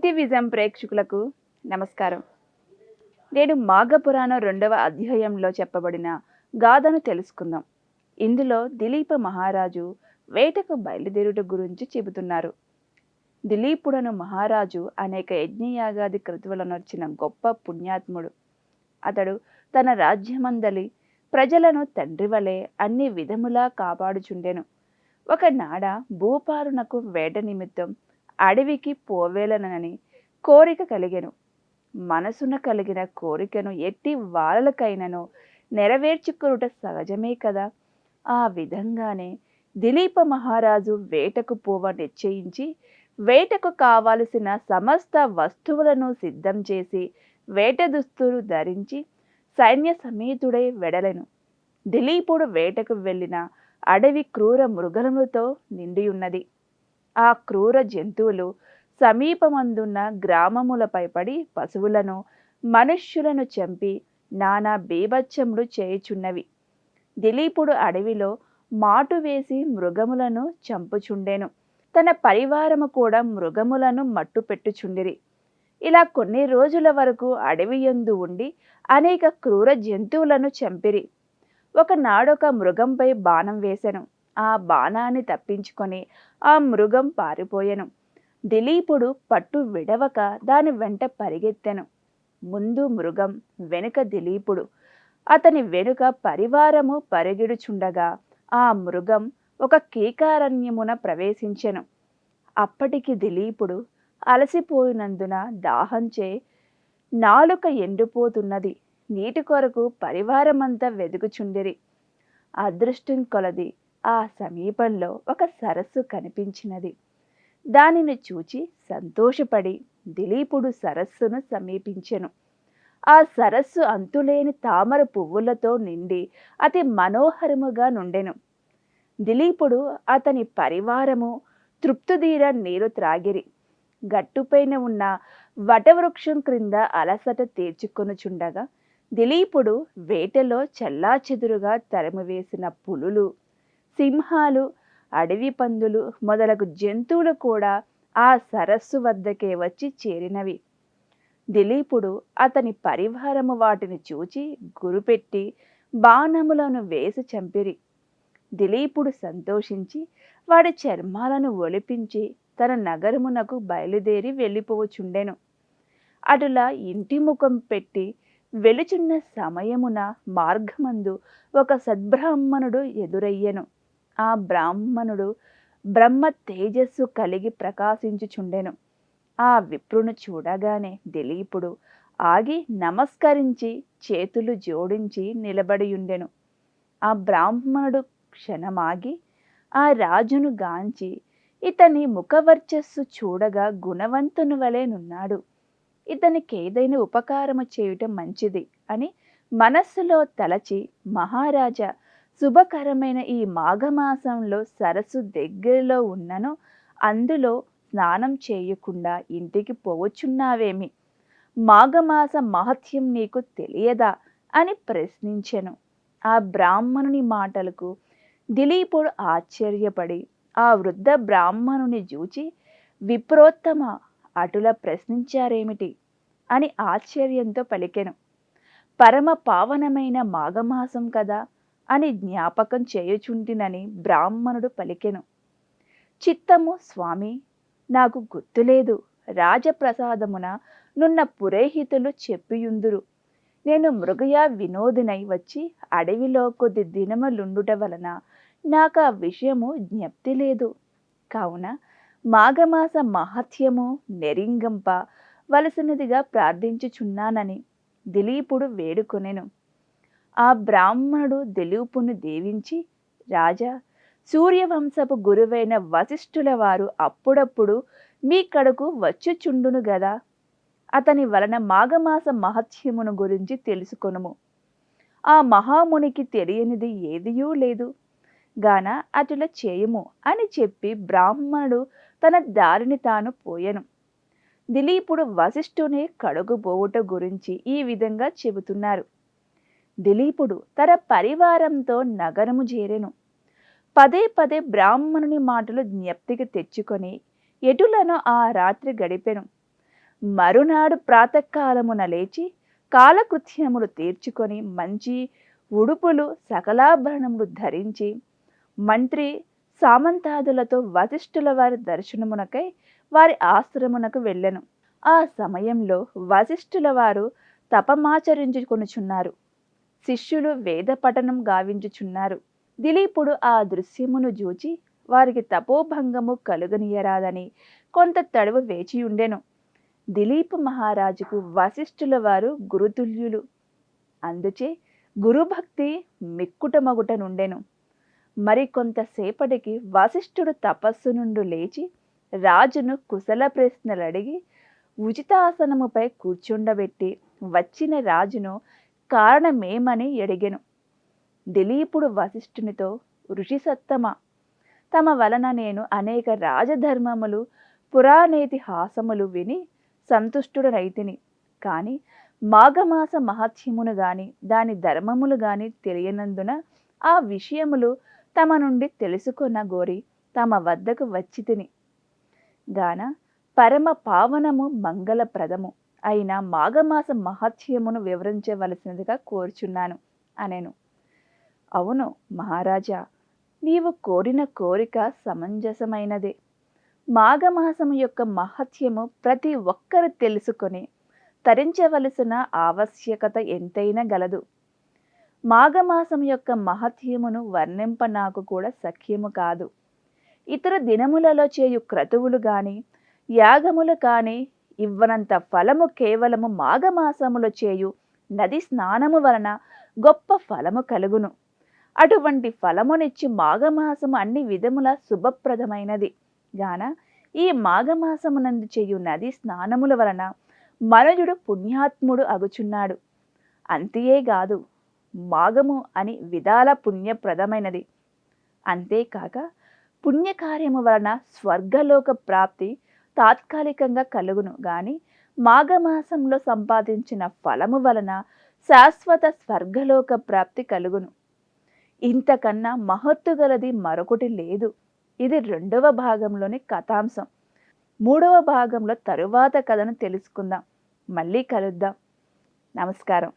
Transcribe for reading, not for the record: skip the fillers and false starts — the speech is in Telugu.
సిటీ విజన్ ప్రేక్షకులకు నమస్కారం. నేడు మాఘపురాణం 2వ అధ్యాయంలో చెప్పబడిన గాథను తెలుసుకుందాం. ఇందులో దిలీప మహారాజు వేటకు బయలుదేరుట గురించి చెబుతున్నారు. దిలీపుడను మహారాజు అనేక యజ్ఞయాగాది క్రతువులను వచ్చిన గొప్ప పుణ్యాత్ముడు. అతడు తన రాజ్యమందలి ప్రజలను తండ్రి వలె అన్ని విధములా కాపాడుచుండెను. ఒకనాడ భూపాలునకు వేట నిమిత్తం అడవికి పోవేలనని కోరిక కలిగెను. మనసున కలిగిన కోరికను ఎట్టి వాళ్ళకైనను నెరవేర్చుకొనుట సహజమే కదా. ఆ విధంగానే దిలీప మహారాజు వేటకు పోవ నిశ్చయించి వేటకు కావలసిన సమస్త వస్తువులను సిద్ధం చేసి వేట దుస్తులు ధరించి సైన్య సమేతుడై వెడలెను. దిలీపుడు వేటకు వెళ్ళిన అడవి క్రూర మృగములతో నిండియున్నది. ఆ క్రూర జంతువులు సమీపమందున్న గ్రామములపై పడి పశువులను మనుష్యులను చంపి నానా బీభత్సములు చేయుచున్నవి. దిలీపుడు అడవిలో మాటు వేసి మృగములను చంపుచుండెను. తన పరివారము కూడా మృగములను మట్టు పెట్టుచుండిరి. ఇలా కొన్ని రోజుల వరకు అడవియందు ఉండి అనేక క్రూర జంతువులను చంపిరి. ఒకనాడొక మృగంపై బాణం వేసెను. ఆ బాణాన్ని తప్పించుకొని ఆ మృగం పారిపోయెను. దిలీపుడు పట్టు విడవక దాని వెంట పరిగెత్తెను. ముందు మృగం, వెనుక దిలీపుడు. అతని వెనుక పరివారము పరిగెడుచుండగా ఆ మృగం ఒక కీకారణ్యమున ప్రవేశించెను. అప్పటికి దిలీపుడు అలసిపోయినందున దాహంచే నాలుక ఎండిపోతున్నది. నీటి కొరకు పరివారమంతా వెదుకుచుండిరి. అదృష్టం కొలది ఆ సమీపంలో ఒక సరస్సు కనిపించినది. దానిని చూచి సంతోషపడి దిలీపుడు సరస్సును సమీపించెను. ఆ సరస్సు అంతులేని తామర పువ్వులతో నిండి అతి మనోహరముగా నుండెను. దిలీపుడు అతని పరివారము తృప్తిదీర నీరు త్రాగిరి. గట్టుపైన ఉన్న వటవృక్షం క్రింద అలసట తీర్చుకొనుచుండగా దిలీపుడు వేటలో చెల్లాచెదురుగా తరిమివేసిన పులులు, సింహాలు, అడవి పందులు మొదలగు జంతువులు కూడా ఆ సరస్సు వద్దకే వచ్చి చేరినవి. దిలీపుడు అతని పరివారము వాటిని చూచి గురిపెట్టి బాణములను వేసి చంపిరి. దిలీపుడు సంతోషించి వాడి చర్మాలను ఒలిపించి తన నగరమునకు బయలుదేరి వెళ్ళిపోవచుండెను. అటులా ఇంటి ముఖం పెట్టి వెలుచున్న సమయమున మార్గమందు ఒక సద్బ్రాహ్మణుడు ఎదురయ్యెను. ఆ బ్రాహ్మణుడు బ్రహ్మ తేజస్సు కలిగి ప్రకాశించుచుండెను. ఆ విప్రును చూడగానే దిలీపుడు ఆగి నమస్కరించి చేతులు జోడించి నిలబడియుండెను. ఆ బ్రాహ్మణుడు క్షణమాగి ఆ రాజును గాంచి ఇతని ముఖవర్చస్సు చూడగా గుణవంతుని వలె నున్నాడు, ఇతనికేదైనా ఉపకారము చేయుట మంచిది అని మనస్సులో తలచి, మహారాజా, శుభకరమైన ఈ మాఘమాసంలో సరస్సు దగ్గరలో ఉన్నను అందులో స్నానం చేయకుండా ఇంటికి పోవచ్చున్నావేమి? మాఘమాస మహత్యం నీకు తెలియదా అని ప్రశ్నించెను. ఆ బ్రాహ్మణుని మాటలకు దిలీపుడు ఆశ్చర్యపడి ఆ వృద్ధ బ్రాహ్మణుని చూచి, విప్రోత్తమ, అటుల ప్రశ్నించారేమిటి అని ఆశ్చర్యంతో పలికెను. పరమ పావనమైన మాఘమాసం కదా అని జ్ఞాపకం చేయుచుంటినని బ్రాహ్మణుడు పలికెను. చిత్తము స్వామి, నాకు గుర్తులేదు. రాజప్రసాదమున నున్న పురోహితులు చెప్పియుందురు. నేను మృగయ వినోదినై వచ్చి అడవిలో కొద్ది దినములుండుట వలన నాకు ఆ విషయము జ్ఞప్తి లేదు. కావున మాఘమాస మహత్యము నెరింగంప వలసినదిగా ప్రార్థించుచున్నానని దిలీపుడు వేడుకొనెను. ఆ బ్రాహ్మణుడు దిలీపును దీవించి, రాజా, సూర్యవంశపు గురువైన వశిష్ఠుల వారు అప్పుడప్పుడు మీ కడకు వచ్చుచుండును గదా. అతని వలన మాఘమాస మహత్యమును గురించి తెలుసుకొనుము. ఆ మహామునికి తెలియనిది ఏదియూ లేదు గాన అటుల చేయుము అని చెప్పి బ్రాహ్మణుడు తన దారిని తాను పోయెను. దిలీపుడు వశిష్ఠుని కడుగుబోవుట గురించి ఈ విధంగా చెబుతున్నారు. దిలీపుడు తన పరివారంతో నగరము చేరెను. పదే పదే బ్రాహ్మణుని మాటలు జ్ఞప్తికి తెచ్చుకొని ఎటులను ఆ రాత్రి గడిపెను. మరునాడు ప్రాతకాలమున లేచి కాలకృత్యములు తీర్చుకొని మంచి ఉడుపులు సకలాభరణములు ధరించి మంత్రి సామంతాదులతో వశిష్ఠుల వారి దర్శనమునకై వారి ఆశ్రమునకు వెళ్ళెను. ఆ సమయంలో వశిష్ఠుల వారు తపమాచరించుకొనుచున్నారు. శిష్యులు వేద పఠనం గావించుచున్నారు. దిలీపుడు ఆ దృశ్యమును చూచి వారికి తపోభంగము కలుగనీయరాదని కొంత తడువు వేచియుండెను. దిలీప మహారాజుకు వశిష్ఠుల వారు గురుతుల్యులు. అందుచే గురుభక్తి మిక్కుటమగుట నుండెను. మరి కొంతసేపటికి వశిష్ఠుడు తపస్సు నుండి లేచి రాజును కుశల ప్రశ్నలు అడిగి ఉచితాసనముపై కూర్చుండబెట్టి వచ్చిన రాజును కారణమేమని అడిగెను. దిలీపుడు వశిష్ఠునితో, ఋషిసత్తమ, తమ వలన నేను అనేక రాజధర్మములు పురాణేతిహాసములు విని సంతుష్టుడనైతిని. కానీ మాఘమాస మహత్యమును గాని దాని ధర్మములు గాని తెలియనందున ఆ విషయములు తమ నుండి తెలుసుకొన గోరి తమ వద్దకు వచ్చి తిని గాన పరమ పావనము మంగళప్రదము అయిన మాఘమాస మహత్యమును వివరించవలసినదిగా కోరుచున్నాను అనెను. అవును మహారాజా, నీవు కోరిన కోరిక సమంజసమైనదే. మాఘమాసము యొక్క మహత్యము ప్రతి ఒక్కరు తెలుసుకొని తరించవలసిన ఆవశ్యకత ఎంతైనా గలదు. మాఘమాసం యొక్క మహత్యమును వర్ణింప నాకు కూడా సఖ్యము కాదు. ఇతర దినములలో చేయు క్రతువులు గాని యాగములు కాని ఇవ్వనంత ఫలము కేవలము మాఘమాసములో చేయు నది స్నానము వలన గొప్ప ఫలము కలుగును. అటువంటి ఫలమునిచ్చి మాఘమాసము అన్ని విధముల శుభప్రదమైనది గాన ఈ మాఘమాసమునందు చేయు నది స్నానముల వలన మనుజుడు పుణ్యాత్ముడు అగుచున్నాడు. అంతేగాదు, మాఘము అని విధాల పుణ్యప్రదమైనది. అంతేకాక పుణ్యకార్యము వలన స్వర్గలోక ప్రాప్తి తాత్కాలికంగా కలుగును గాని మాఘమాసంలో సంపాదించిన ఫలము వలన శాశ్వత స్వర్గలోక ప్రాప్తి కలుగును. ఇంతకన్నా మహత్తు గలది మరొకటి లేదు. ఇది 2వ భాగంలోని కథాంశం. 3వ భాగంలో తరువాత కథను తెలుసుకుందాం. మళ్ళీ కలుద్దాం. నమస్కారం.